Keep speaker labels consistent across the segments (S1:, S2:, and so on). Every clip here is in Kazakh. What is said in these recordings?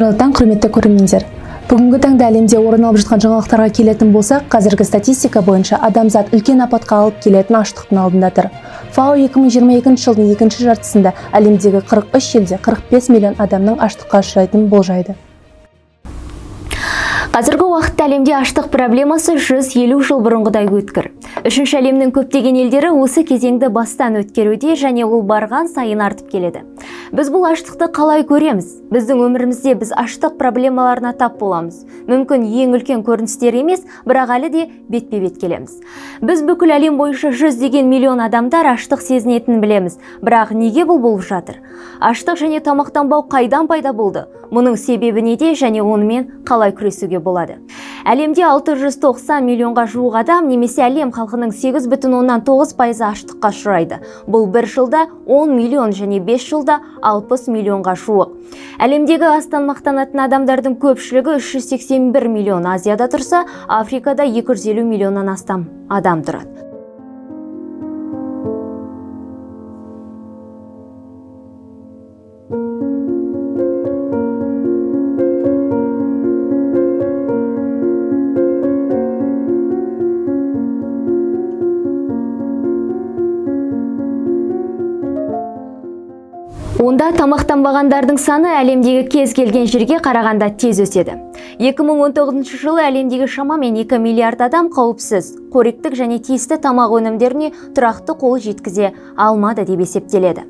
S1: Қайырлы таң, құрметті көрермендер. Бүгінгі таңда әлемде орын алып жатқан жаңалықтарға келетін болсақ, қазіргі статистика бойынша адамзат үлкен апатқа алып келетін аштықтың алдында тұр. FAO 2022 жылдың екінші жартысында әлемдегі 43 елде 45 миллион адамның аштыққа ұшырайтынын болжайды.
S2: Қазіргі уақытта әлемде аштық проблемасы 150 жыл бұрынғыдай өткір. Үшінші әлемнің көптеген елдері осы кезеңді бастан өткеруде және ол барған сайын артып келеді. Біз бұл аштықты қалай көреміз? Біздің өмірімізде біз аштық проблемаларына тап боламыз. Мүмкін ең үлкен көріністер емес, бірақ әлі де бетпе-бет келеміз. Біз бүкіл әлем бойынша 100 миллион адамдар аштық сезінетінін білеміз. Бірақ неге бұл болып жатыр? Аштық және тамақтанбау қайдан пайда болды? Мұның себебі неде және онымен қалай күресуге болады? Әлемде 690 миллионға жуық адам, немесе әлем халқының 8,9% аштыққа ұшырайды. Бұл бір жылда 10 миллион және 5 жылда 60 миллионға жуық. Әлемдегі аз тамақтанатын адамдардың көпшілігі 381 миллион Азияда тұрса, Африкада 250 миллионнан астам адам тұрады. Онда тамақтанбағандардың саны әлемдегі кез келген жерге қарағанда тез өседі. 2019 жылы әлемдегі шамамен 2 миллиард адам қауіпсіз, қоректік және тиісті тамақ өнімдеріне тұрақты қол жеткізе алмады деп есептеледі.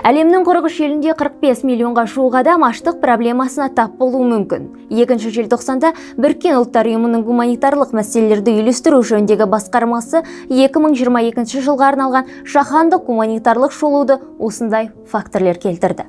S2: Әлемнің 43 елінде 45 миллионға жуық адам аштық проблемасына тап болуы мүмкін. 2 желтоқсанда Біріккен ұлттар ұйымының гуманитарлық мәселелерді үйлестіру жөніндегі басқармасы 2022 жылға арналған жаһандық гуманитарлық шолуды осындай факторлер келтірді.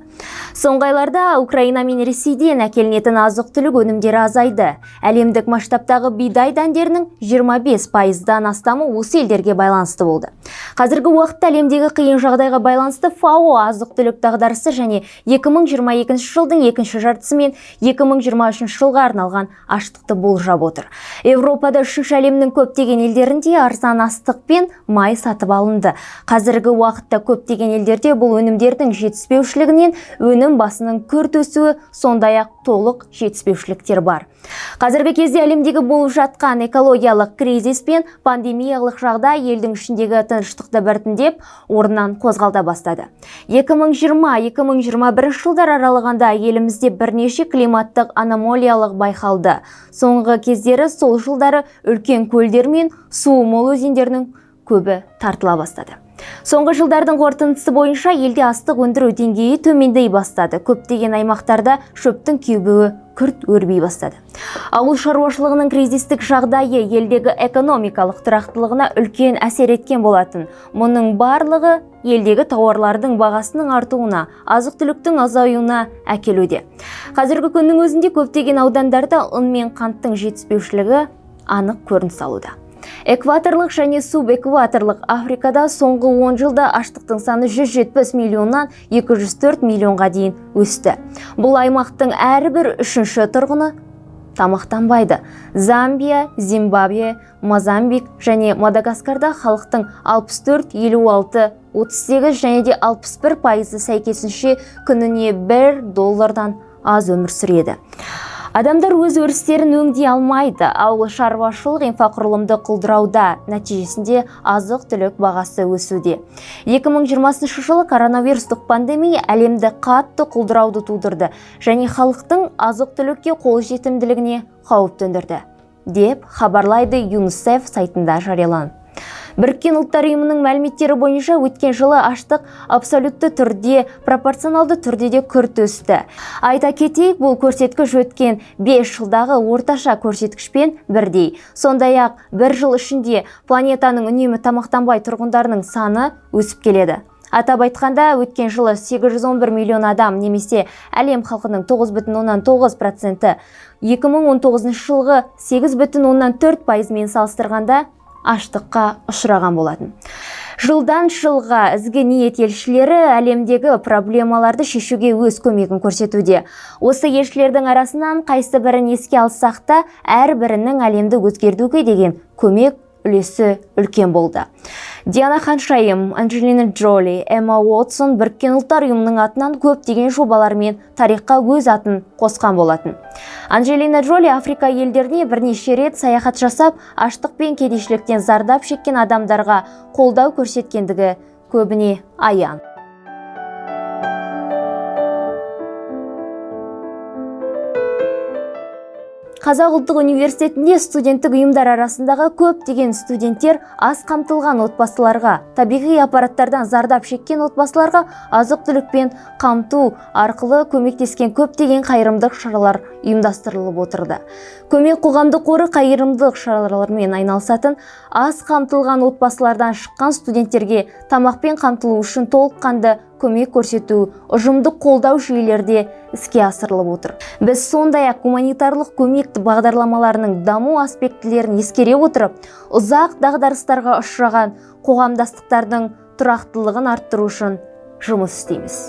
S2: Соңғы айларда Украина мен Ресейден әкелінетін азық-түлік өнімдері азайды. Әлемдік масштабтағы бидай дәндерінің 25%-дан астамы осы елдерге байланысты болды. Қазіргі уақытта әлемдегі қиын жағдайға байланысты FAO азық-түлік дағдарысы және 2022 жылдың екінші жартысы мен 2023 жылға арналған аштықты болжап отыр. Европада үшінші әлемнің көптеген елдерінде арзан астық пен май сатып алынды. Қазіргі уақытта көптеген елдерде бұл өнімдердің жетіспеушілігінен өнім басының күрт өсуі, сондай-ақ толық жетіспеушіліктер бар. Қазіргі кезде әлемдегі болып жатқан экологиялық кризис пен пандемиялық жағдай елдің ішіндегі тыныштықты біртіндеп орнынан қозғалта бастады. 2020-2021 жылдар аралығында елімізде бірнеше климаттық аномалиялық байқалды. Соңғы кездері сол жылдары үлкен көлдер мен суы мол өзендердің көбі тартыла бастады. Соңғы жылдардың қорытындысы бойынша елде астық өндіру деңгейі төмендей бастады. Көптеген аймақтарда шөптің кеубуі күрт өрбей бастады. Ауыл шаруашылығының кризистік жағдайы елдегі экономикалық тұрақтылығына үлкен әсер еткен болатын. Мұның барлығы елдегі тауарлардың бағасының артуына, азық-түліктің азаюына әкелуде. Қазіргі күннің өзінде көптеген аудандарда ұн мен қанттың жетіспеушілігі анық көрініс алуда. Экваторлық және субэкваторлық Африкада соңғы 10 жылда аштықтың саны 170 миллионнан 204 миллионға дейін өсті. Бұл аймақтың әрбір үшінші тұрғыны тамақтанбайды. Замбия, Зимбабве, Мозамбик және Мадагаскарда халықтың 64, 56, 38 және де 61% сәйкесінше күніне $1 аз өмір сүреді. Адамдар өз өрістерін өңдей алмайды, ауыл шаруашылық инфрақұрылымды құлдырауда, нәтижесінде азық-түлік бағасы өсуде. 2020 жылы коронавирустық пандемия әлемді қатты құлдырауды тудырды және халықтың азық-түлікке қол жетімділігіне қауіп төндірді, деп хабарлайды ЮНИСЕФ сайтында жарияланып. Біріккен ұлттар ұйымының мәліметтері бойынша өткен жылы аштық абсолютті түрде, пропорционалды түрде де күрт өсті. Айта кетейік, бұл көрсеткіш өткен 5 жылдағы орташа көрсеткішпен бірдей. Сондай-ақ бір жыл ішінде планетаның үнемі тамақтанбай тұрғындарының саны өсіп келеді. Атап айтқанда, өткен жылы 811 миллион адам, немесе әлем халқының 9,9%, 2019 жылғы 8,4% мен салыстырғанда аштыққа ұшыраған болатын. Жылдан жылға ізгі ниет елшілері әлемдегі проблемаларды шешуге өз көмегін көрсетуде. Осы елшілердің арасынан қайсы бірін еске алсақ та, әрбірінің әлемді өзгертуге деген көмек үлесі үлкен болды. Диана Ханшайым, Анджелина Джоли, Эмма Уотсон Біріккен ұлттар ұйымының атынан көптеген жобалармен тарихқа өз атын қосқан болатын. Анджелина Джоли Африка елдеріне бірнеше рет саяхат жасап, аштық пен кедейшіліктен зардап шеккен адамдарға қолдау көрсеткендігі көбіне аян. Қазақ ұлттық университетінде студенттік ұйымдар арасындағы көптеген студенттер аз қамтылған отбасыларға, табиғи аппараттардан зардап шеккен отбасыларға азық-түлікпен қамту арқылы көмектескен көптеген қайырымдылық шаралар ұйымдастырылып отырды. Көмек қоғамдық қоры қайырымдылық шараларымен айналысатын аз қамтылған отбасылардан шыққан студенттерге тамақпен қамтылу үшін толыққанды көмек көрсету ұжымдық қолдау жүйелерде іске асырылып отыр. Біз сондай-ақ гуманитарлық көмек бағдарламаларының даму аспектілерін ескере отырып, ұзақ дағдарыстарға ұшыраған қоғамдастықтардың тұрақтылығын арттыру үшін жұмыс істейміз.